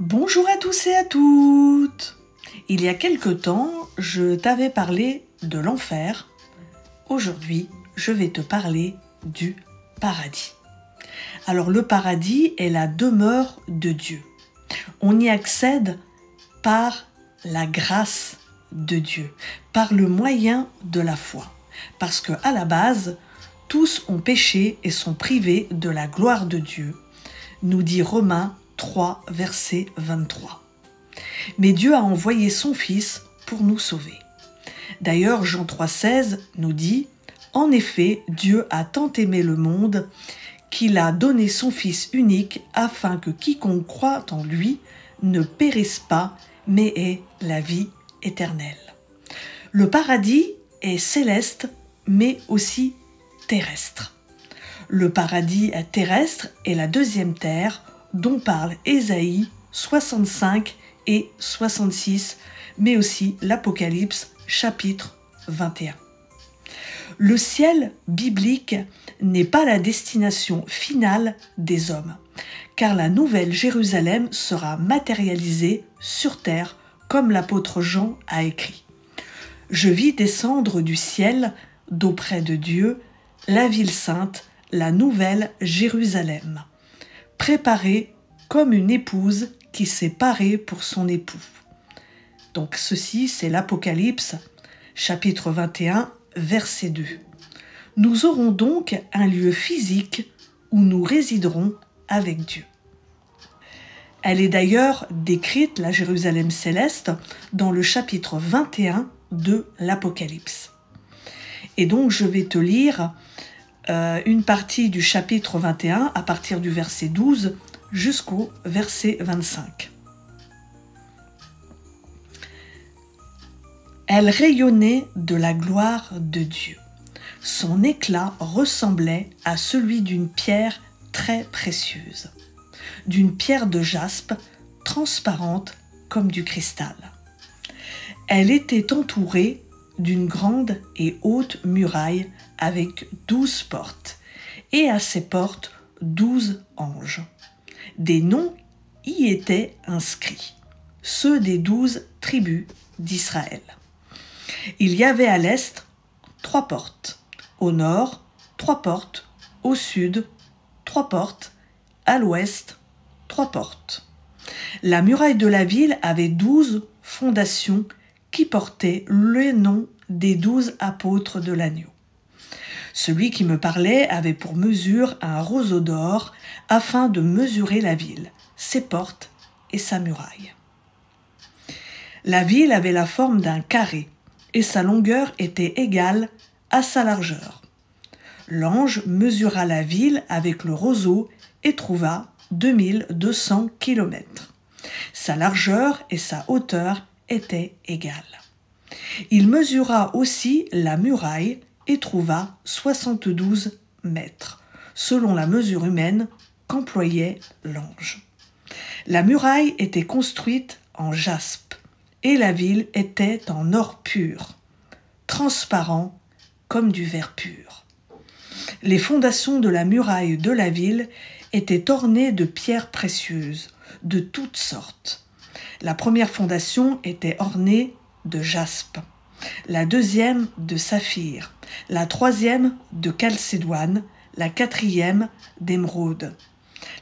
Bonjour à tous et à toutes. Il y a quelque temps, je t'avais parlé de l'enfer. Aujourd'hui, je vais te parler du paradis. Alors le paradis est la demeure de Dieu. On y accède par la grâce de Dieu, par le moyen de la foi. Parce qu'à la base, tous ont péché et sont privés de la gloire de Dieu, nous dit Romains 3, verset 23. Mais Dieu a envoyé son Fils pour nous sauver. D'ailleurs, Jean 3,16 nous dit « En effet, Dieu a tant aimé le monde qu'il a donné son Fils unique afin que quiconque croit en lui ne périsse pas, mais ait la vie éternelle. » Le paradis est céleste, mais aussi terrestre. Le paradis terrestre est la deuxième terre dont parle Ésaïe 65 et 66, mais aussi l'Apocalypse chapitre 21. Le ciel biblique n'est pas la destination finale des hommes, car la nouvelle Jérusalem sera matérialisée sur terre, comme l'apôtre Jean a écrit. « Je vis descendre du ciel, d'auprès de Dieu, la ville sainte, la nouvelle Jérusalem, préparée comme une épouse qui s'est parée pour son époux. » Donc ceci, c'est l'Apocalypse, chapitre 21, verset 2. Nous aurons donc un lieu physique où nous résiderons avec Dieu. Elle est d'ailleurs décrite, la Jérusalem céleste, dans le chapitre 21 de l'Apocalypse. Et donc je vais te lire une partie du chapitre 21 à partir du verset 12 jusqu'au verset 25. Elle rayonnait de la gloire de Dieu. Son éclat ressemblait à celui d'une pierre très précieuse, d'une pierre de jaspe transparente comme du cristal. Elle était entourée d'une grande et haute muraille avec 12 portes, et à ces portes 12 anges. Des noms y étaient inscrits, ceux des 12 tribus d'Israël. Il y avait à l'est 3 portes, au nord 3 portes, au sud 3 portes, à l'ouest 3 portes. La muraille de la ville avait 12 fondations qui portaient le nom des 12 apôtres de l'agneau. Celui qui me parlait avait pour mesure un roseau d'or afin de mesurer la ville, ses portes et sa muraille. La ville avait la forme d'un carré et sa longueur était égale à sa largeur. L'ange mesura la ville avec le roseau et trouva 2200 kilomètres. Sa largeur et sa hauteur étaient égales. Il mesura aussi la muraille et trouva 72 mètres, selon la mesure humaine qu'employait l'ange. La muraille était construite en jaspe et la ville était en or pur, transparent comme du verre pur. Les fondations de la muraille de la ville étaient ornées de pierres précieuses, de toutes sortes. La première fondation était ornée de jaspe, la deuxième de saphir, la troisième de chalcédoine, la quatrième d'émeraude,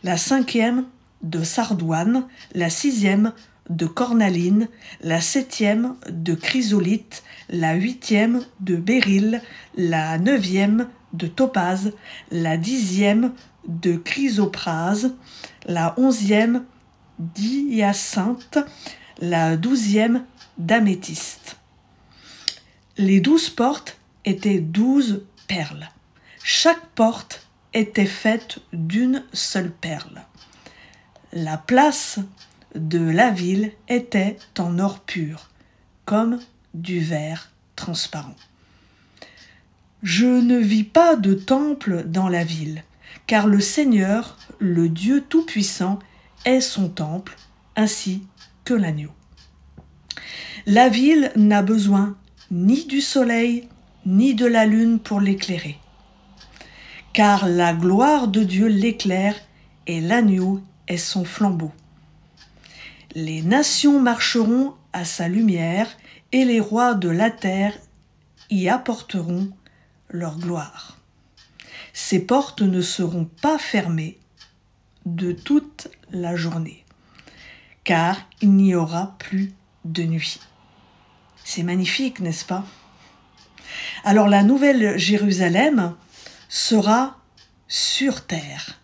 la cinquième de sardoine, la sixième de cornaline, la septième de chrysolite, la huitième de béryl, la neuvième de topaze, la dixième de chrysoprase, la onzième d'hyacinthe, la douzième d'améthyste. Les 12 portes étaient 12 perles. Chaque porte était faite d'une seule perle. La place de la ville était en or pur, comme du verre transparent. Je ne vis pas de temple dans la ville, car le Seigneur, le Dieu Tout-Puissant, est son temple, ainsi que l'agneau. La ville n'a besoin ni du soleil, ni de la lune pour l'éclairer, car la gloire de Dieu l'éclaire et l'agneau est son flambeau. Les nations marcheront à sa lumière et les rois de la terre y apporteront leur gloire. Ses portes ne seront pas fermées de toute la journée, car il n'y aura plus de nuit. C'est magnifique, n'est-ce pas? Alors la nouvelle Jérusalem sera sur terre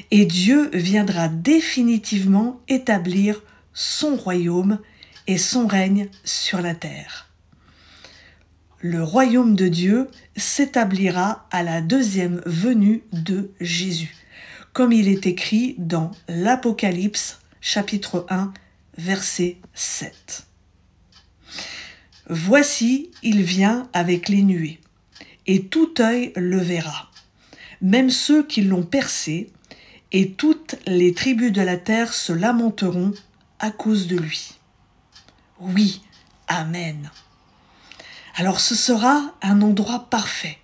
et Dieu viendra définitivement établir son royaume et son règne sur la terre. Le royaume de Dieu s'établira à la deuxième venue de Jésus, comme il est écrit dans l'Apocalypse, chapitre 1, verset 7. Voici, il vient avec les nuées, et tout œil le verra, même ceux qui l'ont percé, et toutes les tribus de la terre se lamenteront à cause de lui. Oui, Amen. Alors ce sera un endroit parfait,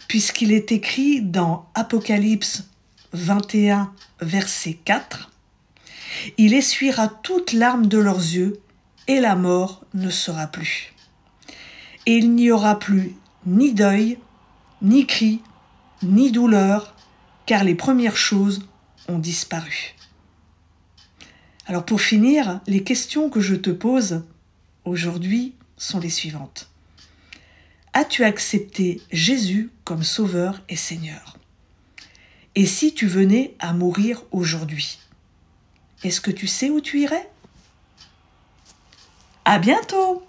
puisqu'il est écrit dans Apocalypse 21, verset 4, « Il essuiera toute larme de leurs yeux, et la mort ne sera plus. Et il n'y aura plus ni deuil, ni cri, ni douleur, car les premières choses ont disparu. » Alors pour finir, les questions que je te pose aujourd'hui sont les suivantes. As-tu accepté Jésus comme Sauveur et Seigneur? Et si tu venais à mourir aujourd'hui, est-ce que tu sais où tu irais? À bientôt!